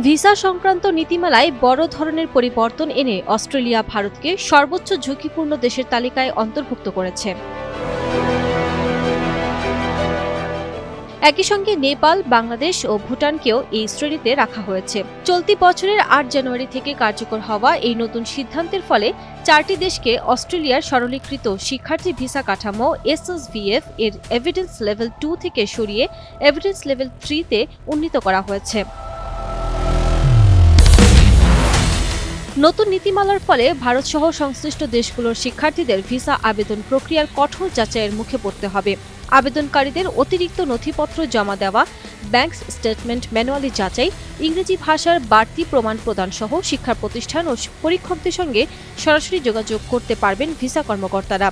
Visa সংক্রান্ত নীতিমালায় বড় ধরনের পরিবর্তন এনে অস্ট্রেলিয়া ভারতকে সর্বোচ্চ ঝুঁকিপূর্ণ দেশের তালিকায় অন্তর্ভুক্ত করেছে। একই সঙ্গে নেপাল, বাংলাদেশ ও ভুটানকেও এই শ্রেণীতে রাখা হয়েছে। চলতি বছরের ৮ জানুয়ারি থেকে কার্যকর হওয়া এই নতুন সিদ্ধান্তের ফলে ৪টি দেশকে অস্ট্রেলিয়ার সরলীকৃত শিক্ষার্থী ভিসা কাঠামো SSVF এর এভিডেন্স লেভেল 2 থেকে সরিয়ে এভিডেন্স লেভেল 3 তে উন্নীত করা হয়েছে। নতুন নীতিমালার ফলে ভারতসহ সংশ্লিষ্ট দেশগুলোর শিক্ষার্থীদের ভিসা আবেদন প্রক্রিয়ার কঠোর যাচাইয়ের মুখে পড়তে হবে। আবেদনকারীদের অতিরিক্ত নথিপত্র জমা দেওয়া, ব্যাংক স্টেটমেন্ট ম্যানুয়ালি যাচাই, ইংরেজি ভাষার বাড়তি প্রমাণ প্রদান সহ শিক্ষা প্রতিষ্ঠান ও পরীক্ষকদের সঙ্গে সরাসরি যোগাযোগ করতে পারবেন ভিসা কর্মকর্তারা।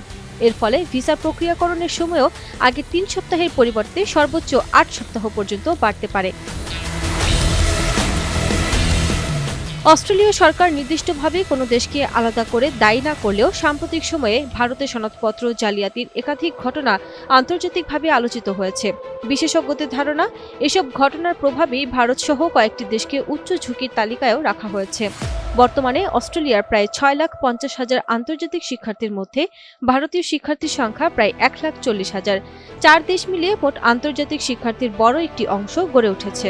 এর ফলে ভিসা প্রক্রিয়াকরণের সময়ও আগে ৩ সপ্তাহের পরিবর্তে সর্বোচ্চ ৮ সপ্তাহ পর্যন্ত বাড়তে পারে। অস্ট্রেলীয় সরকার নির্দিষ্টভাবে কোনো দেশকে আলাদা করে দায়ী না করলেও সাম্প্রতিক সময়ে ভারতের সনদপত্র জালিয়াতির একাধিক ঘটনা আন্তর্জাতিকভাবে আলোচিত হয়েছে। বিশেষজ্ঞদের ধারণা, এসব ঘটনার প্রভাবেই ভারতসহ কয়েকটি দেশকে উচ্চ ঝুঁকির তালিকায়ও রাখা হয়েছে। বর্তমানে অস্ট্রেলিয়ার প্রায় ৬,৫০,০০০ আন্তর্জাতিক শিক্ষার্থীর মধ্যে ভারতীয় শিক্ষার্থীর সংখ্যা প্রায় ১,৪০,০০০। ৪ দেশ মিলিয়ে মোট আন্তর্জাতিক শিক্ষার্থীর বড় একটি অংশ গড়ে উঠেছে।